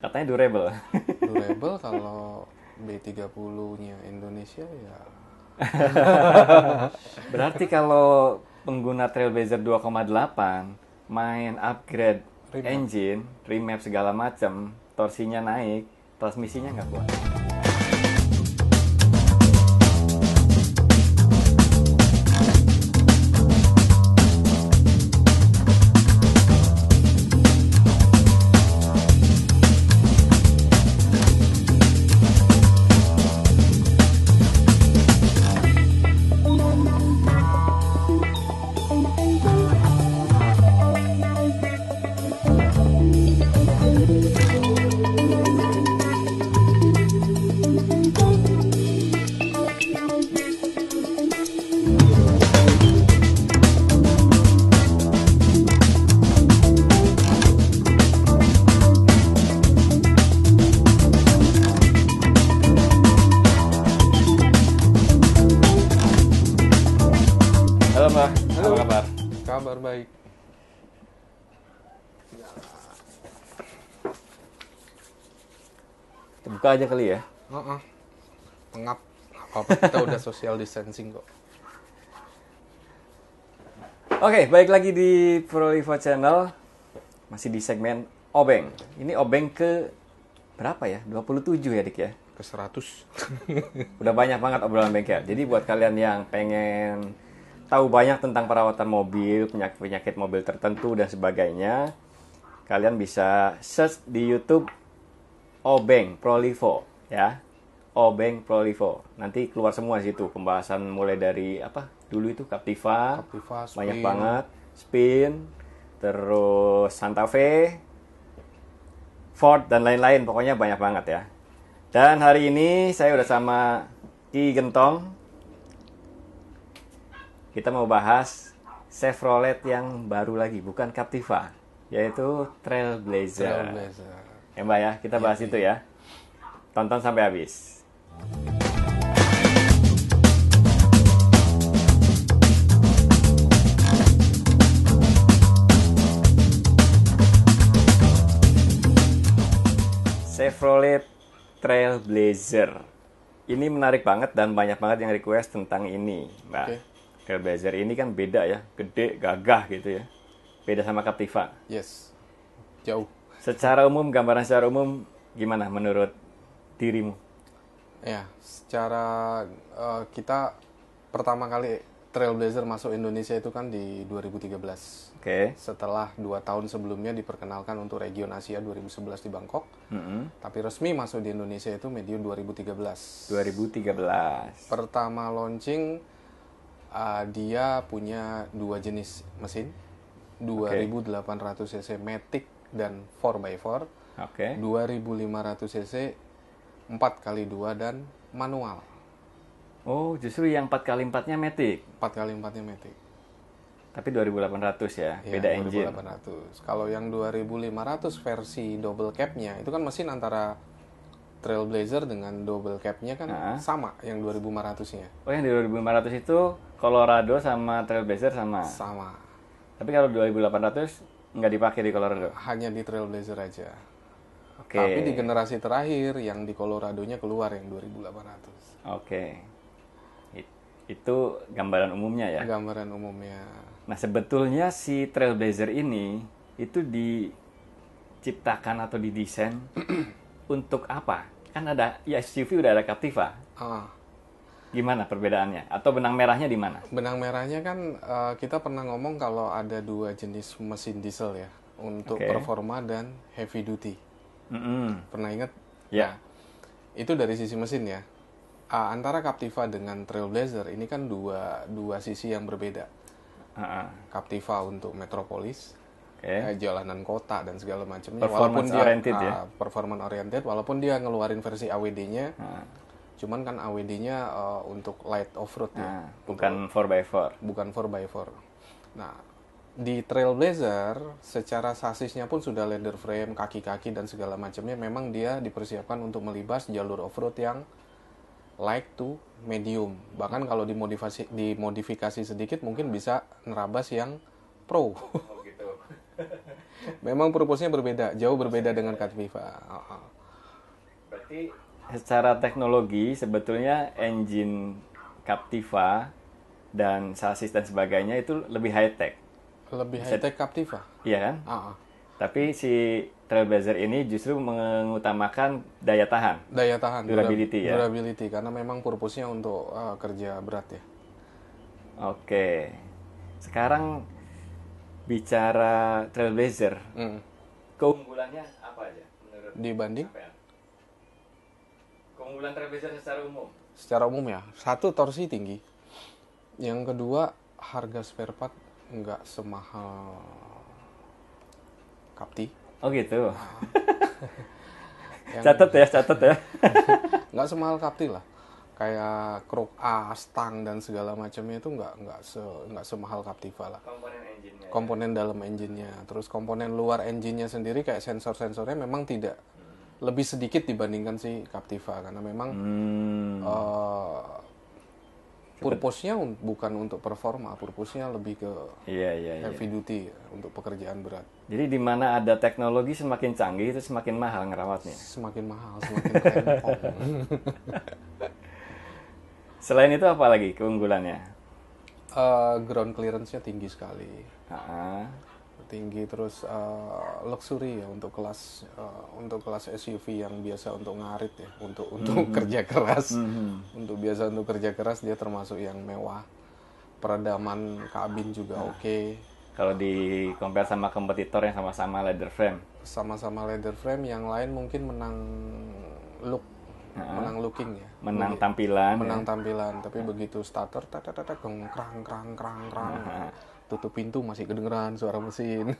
Katanya durable. Durable kalau B30-nya Indonesia ya. Berarti kalau pengguna Trailblazer 2,8 main upgrade Remap. engine, remap segala macam, torsinya naik, transmisinya nggak kuat. Halo Mbak, Halo. apa kabar? Kabar baik. Kita buka aja kali ya. Pengap. Apa kita udah social distancing kok. Oke, balik lagi di Prolivo Channel. Masih di segmen Obeng. Ini Obeng ke berapa ya? 27 ya, Dik ya? Ke 100. Udah banyak banget obrolan bengkel. Jadi buat kalian yang pengen tahu banyak tentang perawatan mobil, penyakit-penyakit mobil tertentu dan sebagainya, kalian bisa search di YouTube Obeng Prolivo ya. Obeng Prolivo. Nanti keluar semua di situ pembahasan mulai dari apa? Dulu itu Captiva, Captiva, banyak Spin. banget, Spin, terus Santa Fe, Ford dan lain-lain, pokoknya banyak banget ya. Dan hari ini saya udah sama Ki Gentong. Kita mau bahas Chevrolet yang baru lagi, bukan Captiva, yaitu Trailblazer. Trailblazer. Ya Mbak ya, kita bahas itu ya. Tonton sampai habis. Chevrolet Trailblazer. Ini menarik banget dan banyak banget yang request tentang ini, Mbak. Oke. Trailblazer ini kan beda ya, gede, gagah gitu ya. Beda sama Captiva. Yes. Jauh. Secara umum, gambaran secara umum gimana menurut dirimu? Ya, secara kita pertama kali Trailblazer masuk Indonesia itu kan di 2013. Oke. Setelah 2 tahun sebelumnya diperkenalkan untuk region Asia 2011 di Bangkok. Tapi resmi masuk di Indonesia itu medio 2013. 2013. Pertama launching dia punya 2 jenis mesin. 2800 cc Matic dan 4x4. Oke. 2500 cc 4x2 dan manual. Oh, justru yang 4x4-nya Matic. 4x4-nya Matic. Tapi 2800 ya, Ya, beda engine. 2800. Kalau yang 2500 versi double cap-nya itu kan mesin antara Trailblazer dengan double cap-nya kan sama yang 2500-nya. Oh, yang di 2500 itu Colorado sama Trailblazer sama. Sama. Tapi kalau 2800 nggak dipakai di Colorado. Hanya di Trailblazer aja. Oke. Tapi di generasi terakhir yang di Colorado-nya keluar yang 2800. Oke. Itu gambaran umumnya ya. Gambaran umumnya. Nah, sebetulnya si Trailblazer ini itu diciptakan atau didesain untuk apa? Kan ada ya SUV udah ada Captiva. Gimana perbedaannya? Atau benang merahnya di mana? Benang merahnya kan kita pernah ngomong kalau ada 2 jenis mesin diesel ya. Untuk performa dan heavy duty. Pernah ingat? Ya. Itu dari sisi mesin ya. Antara Captiva dengan Trailblazer ini kan dua sisi yang berbeda. Captiva untuk metropolis, jalanan kota dan segala macamnya. Performance oriented ya. Performance oriented, walaupun dia ngeluarin versi AWD-nya. Cuman kan AWD-nya untuk light off-road ya. Bukan 4x4. Bukan 4x4. Nah, di Trailblazer secara sasisnya pun sudah leather frame, kaki-kaki dan segala macamnya. Memang dia dipersiapkan untuk melibas jalur off-road yang light to medium. Bahkan kalau dimodifikasi sedikit mungkin bisa nerabas yang pro. Memang purpose-nya berbeda, jauh berbeda dengan Captiva. Berarti secara teknologi sebetulnya engine Captiva dan sasis dan sebagainya itu lebih high tech. Lebih high-tech Captiva. Iya kan? Ah, Tapi si Trailblazer ini justru mengutamakan daya tahan. daya tahan, Durability ya? durability, karena memang purpose-nya untuk kerja berat ya. Oke. Sekarang bicara Trailblazer, Hmm. keunggulannya apa aja menurut Dibanding sampean? Keunggulan Trailblazer secara umum? secara umum ya, satu torsi tinggi, yang kedua harga spare part nggak semahal Capti, Oh gitu. Yang- Catat ya. nggak semahal Capti lah, kayak kruk A, stang dan segala macamnya itu nggak semahal Captiva lah. Komponen engine-nya. Komponen dalam engine-nya, terus komponen luar engine-nya sendiri kayak sensor-sensornya memang tidak lebih sedikit dibandingkan si Captiva, karena memang purpose-nya bukan untuk performa, purpose-nya lebih ke Iya. heavy duty ya, untuk pekerjaan berat. Jadi di mana ada teknologi semakin canggih itu semakin mahal ngerawatnya. Semakin mahal, semakin rempong. Selain itu apa lagi keunggulannya? Ground clearance-nya tinggi sekali. Ah, Tinggi, terus luxury ya untuk kelas SUV yang biasa untuk ngarit ya, untuk kerja keras. Untuk biasa untuk kerja keras dia termasuk yang mewah. Peredaman kabin juga oke. Kalau di compare sama kompetitor yang sama-sama leather frame. Sama-sama leather frame, yang lain mungkin menang look, menang looking ya. Menang tampilan. Menang tampilan, tapi begitu starter krang, tutup pintu masih kedengeran suara mesin.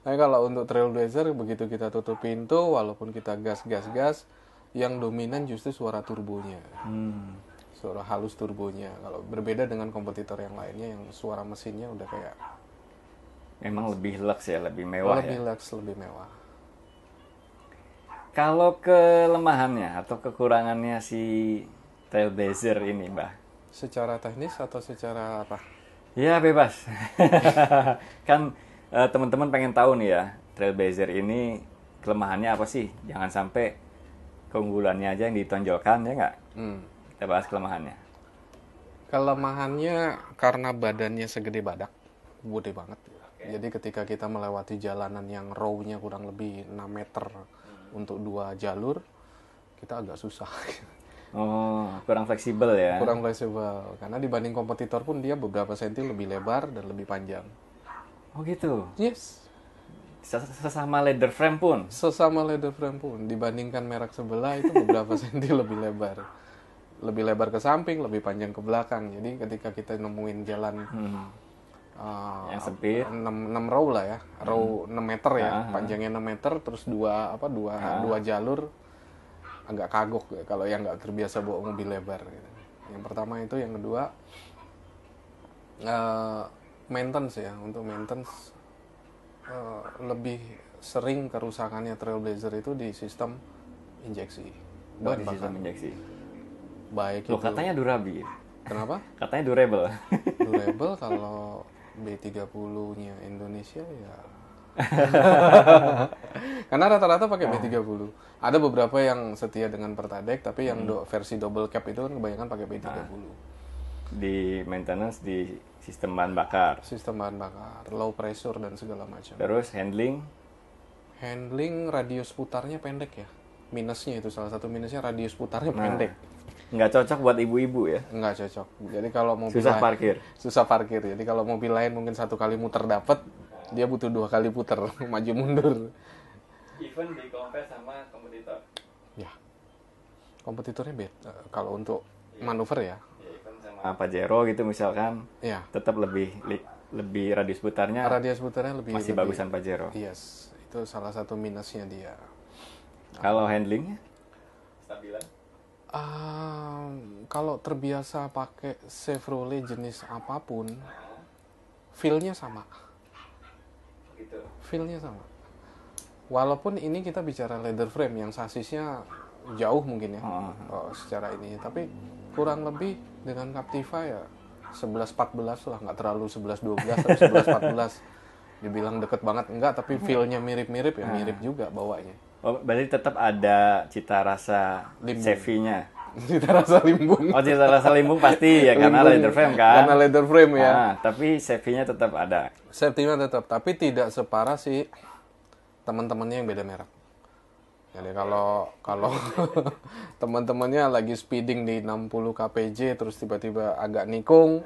Nah, kalau untuk Trailblazer begitu kita tutup pintu, walaupun kita gas, yang dominan justru suara turbonya, suara halus turbonya. Kalau berbeda dengan kompetitor yang lainnya yang suara mesinnya udah kayak Memang lebih lux ya, lebih mewah lebih ya. lux, lebih mewah. Kalau kelemahannya atau kekurangannya si Trailblazer ini, Mbah? Secara teknis atau secara apa? Ya bebas. Kan teman-teman pengen tahu nih ya, Trailblazer ini kelemahannya apa sih? Jangan sampai keunggulannya aja yang ditonjolkan ya nggak? Kita bahas kelemahannya. Kelemahannya karena badannya segede badak, gede banget. Jadi ketika kita melewati jalanan yang row-nya kurang lebih 6 meter untuk 2 jalur, kita agak susah. Oh, kurang fleksibel ya. Kurang fleksibel. Karena dibanding kompetitor pun dia beberapa senti lebih lebar dan lebih panjang. Oh gitu. Yes. Sesama leather frame pun. Sesama leather frame pun, dibandingkan merek sebelah itu beberapa senti lebih lebar. Lebih lebar ke samping, lebih panjang ke belakang. Jadi ketika kita nemuin jalan Yang sempit. 6 row lah ya, row 6 meter ya, panjangnya 6 meter, terus dua jalur, agak kagok ya, kalau yang nggak terbiasa bawa mobil lebar gitu. Yang pertama itu, yang kedua maintenance ya, untuk maintenance lebih sering kerusakannya Trailblazer itu di sistem injeksi bahan bakar. Sistem injeksi. Baik Loh, itu. katanya durable. Kenapa? Katanya durable. Durable kalau B30-nya Indonesia ya. Karena rata-rata pakai B30. Ada beberapa yang setia dengan Pertadek, tapi yang versi double cap itu kan kebanyakan pakai B30. Di maintenance di sistem bahan bakar. Sistem bahan bakar, low pressure dan segala macam. Terus handling. Handling, radius putarnya pendek ya. Minusnya itu, salah satu minusnya radius putarnya pendek. Nggak cocok buat ibu-ibu ya. Nggak cocok. Jadi kalau mobil Susah lain- parkir. Susah parkir. Jadi kalau mobil lain mungkin 1 kali muter dapat, dia butuh 2 kali puter, maju mundur. Even di compare sama kompetitor. Ya. Kompetitornya beda. Kalau untuk manuver ya. Ya, even sama Pajero gitu misalkan, Ya. tetap lebih radius putarnya Radius putarnya lebih masih lebih- bagusan Pajero. Yes. Itu salah satu minusnya dia. Kalau handlingnya, stabilan. Kalau terbiasa pakai Chevrolet jenis apapun, feel-nya sama. Gitu. Feel-nya sama. Walaupun ini kita bicara leather frame yang sasisnya jauh mungkin ya, secara ini, tapi kurang lebih dengan Captiva ya 11-14 lah, nggak terlalu 11-12 tapi 11-14. Dibilang deket banget enggak, tapi feel-nya mirip-mirip ya, mirip juga bawanya. Oh, berarti tetap ada cita rasa Limbung. Chevy-nya. Cita rasa limbung. Oh, cita rasa limbung pasti ya, karena Limbung. leather frame kan. Karena leather frame ya. Tapi Chevy-nya tetap ada. Safety-nya tetap, tapi tidak separah si teman-temannya yang beda merek. Jadi kalau teman-temannya lagi speeding di 60 kpj terus tiba-tiba agak nikung,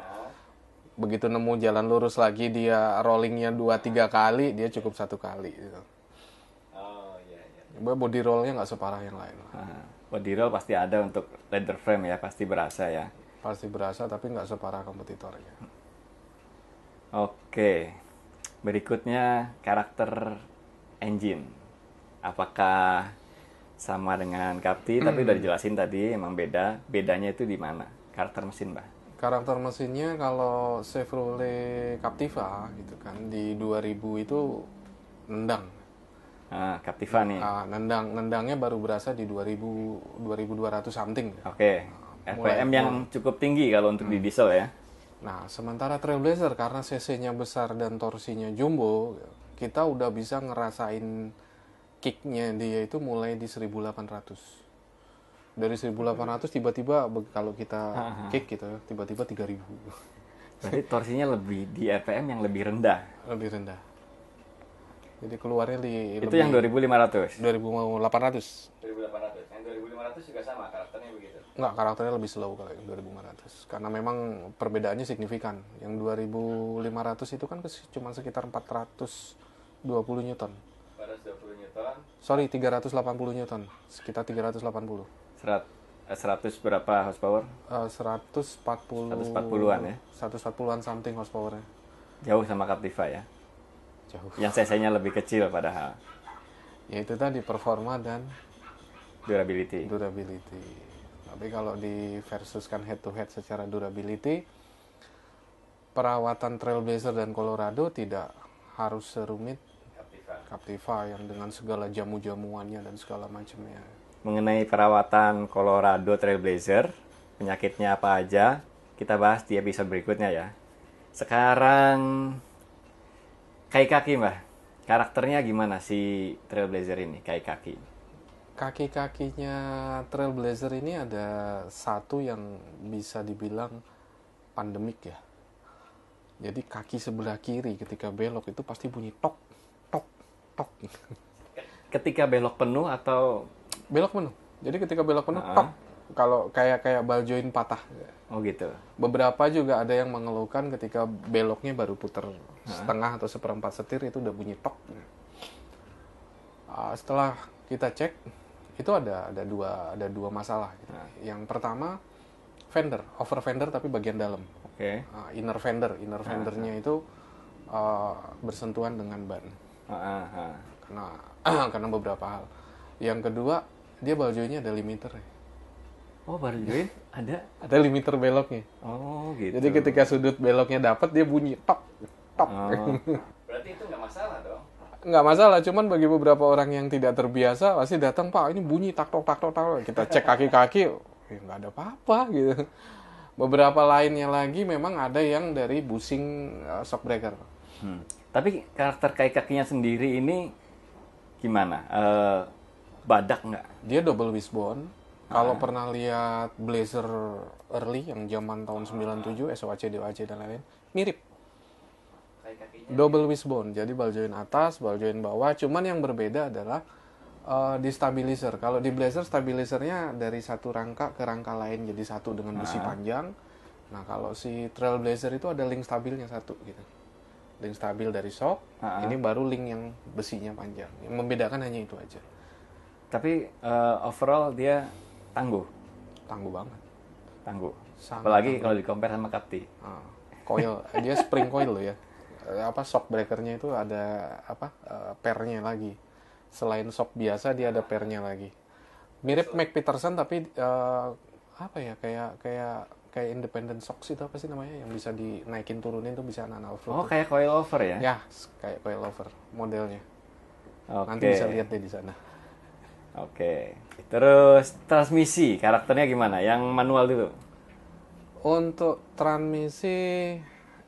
begitu nemu jalan lurus lagi dia rollingnya 2-3 kali, dia cukup 1 kali gitu. Oh iya iya. Body rollnya nggak separah yang lain. Body roll pasti ada untuk leather frame ya, pasti berasa ya. Pasti berasa tapi nggak separah kompetitornya. Oke. Berikutnya karakter engine. Apakah sama dengan Capti? Tapi udah dijelasin tadi, emang beda. Bedanya itu di mana? Karakter mesin, Mbak. Karakter mesinnya kalau Chevrolet Captiva gitu kan di 2000 itu nendang. Captiva nih. Nendangnya baru berasa di 2200 something. Oke. RPM yang cukup tinggi kalau untuk di diesel ya. Nah, sementara Trailblazer karena cc-nya besar dan torsinya jumbo, kita udah bisa ngerasain kicknya dia itu mulai di 1800. Dari 1800 tiba-tiba kalau kita kick gitu, tiba-tiba 3000. Berarti torsinya lebih di RPM yang lebih rendah. Lebih rendah. Jadi keluarnya di Itu yang 2500. 2800. 2800. Yang 2500 juga sama karakternya begitu. Enggak, karakternya lebih slow kalau yang 2500. Karena memang perbedaannya signifikan. Yang 2500 itu kan cuma sekitar 420 Newton. 420 Newton. Sorry, 380 Newton. Sekitar 380. 100 berapa horsepower? 140. 140-an ya. 140-an something horsepower-nya. Jauh sama Captiva ya. Jauh. Yang cc-nya lebih kecil padahal. Ya itu tadi performa dan Durability. Tapi kalau diversuskan head to head secara durability, perawatan Trailblazer dan Colorado tidak harus serumit Captiva yang dengan segala jamu-jamuannya dan segala macamnya. Mengenai perawatan Colorado Trailblazer, penyakitnya apa aja, kita bahas di episode berikutnya ya. Sekarang kaki-kaki, Mbak. Karakternya gimana si Trailblazer ini, kaki-kaki? Kaki-kakinya Trailblazer ini ada satu yang bisa dibilang pandemik ya. Jadi kaki sebelah kiri ketika belok itu pasti bunyi tok, tok, tok. Ketika belok penuh atau Belok penuh. Jadi ketika belok penuh tok. Kalau kayak ball joint patah. Oh gitu. Beberapa juga ada yang mengeluhkan ketika beloknya baru putar setengah atau seperempat setir itu udah bunyi tok. Setelah kita cek itu ada dua masalah. Yang pertama over fender tapi bagian dalam. Oke. Inner fendernya itu bersentuhan dengan ban. Karena beberapa hal. Yang kedua dia ball joint-nya ada limiter. Oh, ball joint ada? Ada limiter beloknya. Oh gitu. Jadi ketika sudut beloknya dapat dia bunyi tok tok. Berarti itu nggak masalah dong? Nggak masalah, cuman bagi beberapa orang yang tidak terbiasa pasti datang, Pak ini bunyi tak tok tak tok tak tok. Kita cek kaki-kaki, nggak ada apa-apa gitu. Beberapa lainnya lagi memang ada yang dari bushing shock breaker. Tapi karakter kaki-kakinya sendiri ini gimana? Badak nggak? Dia double wishbone. Kalau pernah lihat Blazer early yang zaman tahun 97, SOAC, DOAC dan lain-lain, mirip. Double wishbone, jadi ball joint atas, ball joint bawah. Cuman yang berbeda adalah di stabilizer. Kalau di Blazer stabilizernya dari satu rangka ke rangka lain jadi satu dengan besi panjang. Nah kalau si Trailblazer itu ada link stabilnya satu gitu. Link stabil dari shock, ini baru link yang besinya panjang. Yang membedakan hanya itu aja. Tapi overall dia tangguh banget. Tangguh. Sangat Apalagi kalau di-compare sama Capti. Coil, dia spring coil loh ya. Shock breakernya itu ada pernya lagi. Selain shock biasa dia ada pernya lagi. Mirip Mac Peterson tapi kayak independent shocks itu apa sih namanya yang bisa dinaikin turunin tuh bisa anak off-road. Oh, kayak coil over ya? Ya, kayak coil over modelnya. Oke. Nanti bisa lihat deh di sana. Oke. Terus transmisi karakternya gimana? Yang manual dulu. Untuk transmisi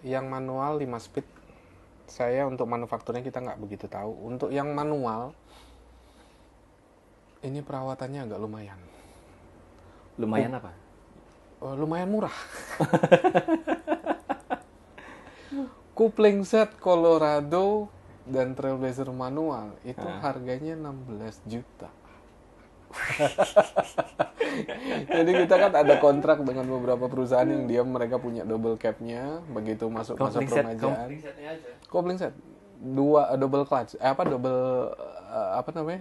yang manual 5 speed Saya untuk manufakturnya kita nggak begitu tahu. Untuk yang manual, ini perawatannya agak lumayan. Lumayan apa? Lumayan murah. Coupling set Colorado dan Trailblazer manual itu harganya 16 juta. Jadi kita kan ada kontrak dengan beberapa perusahaan yang mereka punya double capnya, begitu masuk masa peremajaan. Coupling set, dua double clutch,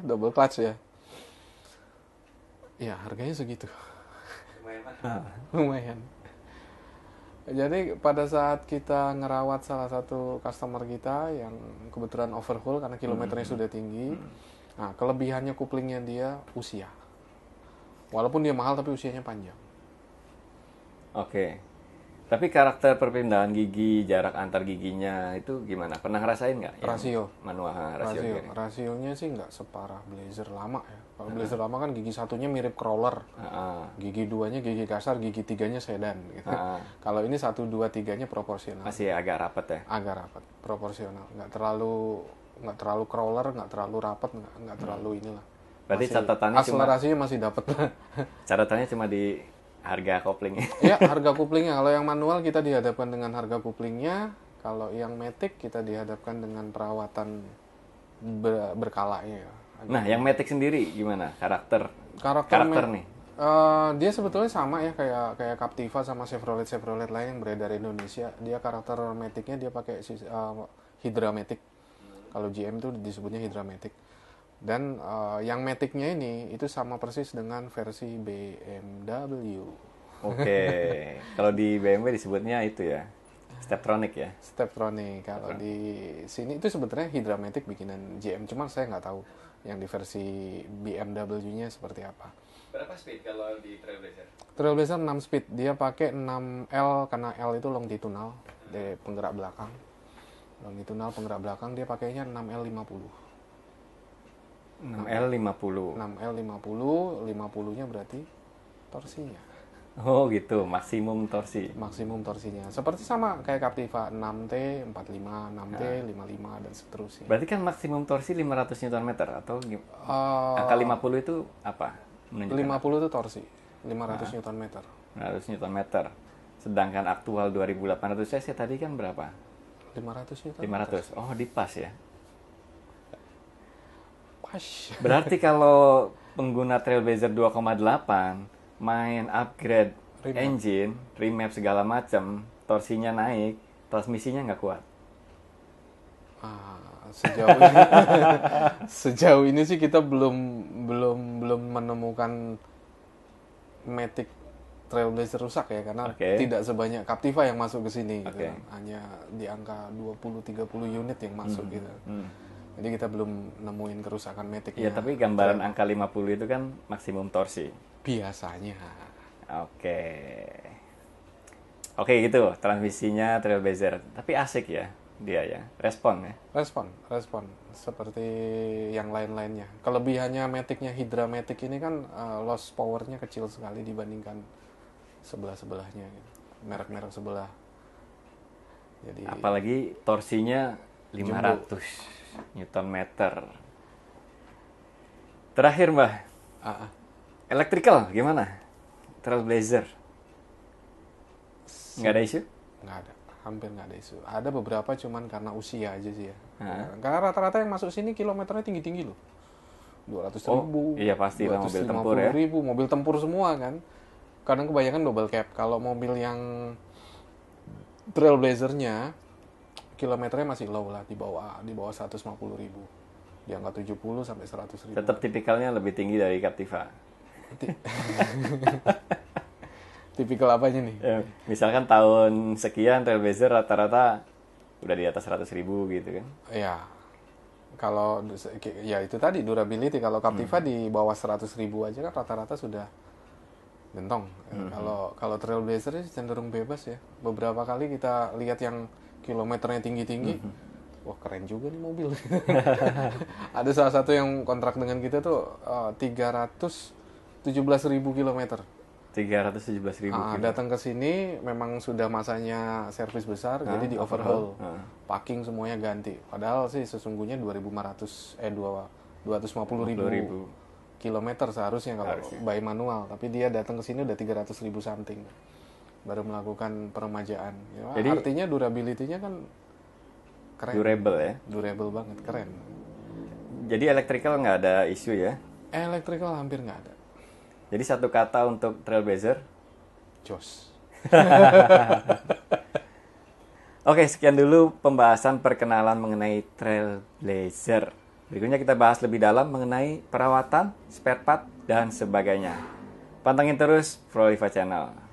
double clutch ya. Ya harganya segitu. Lumayan. Jadi pada saat kita ngerawat salah satu customer kita yang kebetulan overhaul karena kilometernya sudah tinggi, nah kelebihannya couplingnya dia usia. Walaupun dia mahal tapi usianya panjang. Oke. Tapi karakter perpindahan gigi, jarak antar giginya itu gimana? Pernah ngerasain nggak? Rasio. Manual Rasionya sih nggak separah Blazer lama ya. Kalau Blazer lama kan gigi satunya mirip crawler, gigi duanya gigi kasar, gigi tiganya sedan. Gitu. Kalau ini 1, 2, 3-nya proporsional. Masih agak rapat ya? Agak rapat, proporsional. Nggak terlalu crawler, nggak terlalu rapat, nggak terlalu inilah. Berarti catatannya akselerasinya masih dapat. Catatannya cuma di harga couplingnya. Ya, harga couplingnya. Kalau yang manual kita dihadapkan dengan harga couplingnya. Kalau yang matic kita dihadapkan dengan perawatan berkalanya. Nah, yang matic sendiri gimana? Karakter nih? Dia sebetulnya sama ya kayak Captiva sama Chevrolet lain yang beredar di Indonesia. Dia karakter maticnya dia pakai Hydramatic. Kalau GM itu disebutnya Hydramatic. Dan yang maticnya ini itu sama persis dengan versi BMW. Oke. Kalau di BMW disebutnya itu ya, Steptronic ya. Steptronic. Kalau di sini itu sebetulnya Hydramatic bikinan GM, cuman saya nggak tahu yang di versi BMW-nya seperti apa. Berapa speed kalau di Trailblazer? Trailblazer 6 speed. Dia pakai 6L karena L itu longitudinal dari penggerak belakang. Longitudinal penggerak belakang dia pakainya 6L50. 6L50. 50-nya berarti torsinya. Oh gitu, maksimum torsi. Maksimum torsinya. Seperti sama kayak Captiva 6T, 45, 6T, 55 dan seterusnya. Berarti kan maksimum torsi 500 Nm atau angka 50 itu apa? 50 itu torsi, 500 Nm. 500 Nm. Sedangkan aktual 2800 cc tadi kan berapa? 500 Nm. 500. Oh, di pas ya. Berarti kalau pengguna Trailblazer 2,8 main upgrade engine, remap segala macam, torsinya naik, transmisinya nggak kuat. Sejauh ini sih kita belum menemukan matic Trailblazer rusak ya karena tidak sebanyak Captiva yang masuk ke sini gitu. Hanya di angka 20-30 unit yang masuk gitu. Jadi kita belum nemuin kerusakan matic. Iya, tapi gambaran angka 50 itu kan maksimum torsi. Biasanya. Oke gitu, transmisinya Trailblazer. Tapi asik ya dia ya, respon ya. Respon. Seperti yang lain-lainnya. Kelebihannya maticnya Hydramatic ini kan loss powernya kecil sekali dibandingkan sebelah-sebelahnya. Gitu. Merek-merek sebelah. Jadi, apalagi torsinya 500 Nm. Terakhir Mbah, electrical gimana? Trailblazer nggak ada isu? Nggak ada, hampir nggak ada isu. Ada beberapa cuman karena usia aja sih ya. Karena rata-rata yang masuk sini kilometernya tinggi-tinggi loh. 200.000. Iya pasti lah mobil tempur ya. 250.000, mobil tempur semua kan. Kadang kebanyakan double cab. Kalau mobil yang Trailblazer-nya kilometernya masih low lah, di bawah 150.000. Di angka 70 sampai 100.000. Tetap tipikalnya lebih tinggi dari Captiva. Tipikal apanya nih? Ya, misalkan tahun sekian Trailblazer rata-rata udah di atas 100.000 gitu kan. Iya. Kalau ya itu tadi durability, kalau Captiva di bawah 100.000 aja kan rata-rata sudah gentong. Kalau Trailblazer cenderung bebas ya. Beberapa kali kita lihat yang kilometernya tinggi-tinggi. Wah, keren juga nih mobil. Ada salah satu yang kontrak dengan kita tuh 317.000 kilometer. 317.000 kilo. Datang ke sini memang sudah masanya servis besar, jadi di overhaul. Parking semuanya ganti. Padahal sih sesungguhnya 250.000 kilometer seharusnya kalau by manual, tapi dia datang ke sini udah 300.000 something. Baru melakukan peremajaan. Ya, Jadi artinya durability-nya kan keren. durable ya. Durable banget, keren. Jadi electrical nggak ada isu ya. Electrical hampir nggak ada. Jadi satu kata untuk Trailblazer. Jos. Oke, sekian dulu pembahasan perkenalan mengenai Trailblazer. Berikutnya kita bahas lebih dalam mengenai perawatan, spare part, dan sebagainya. Pantengin terus Proliva Channel.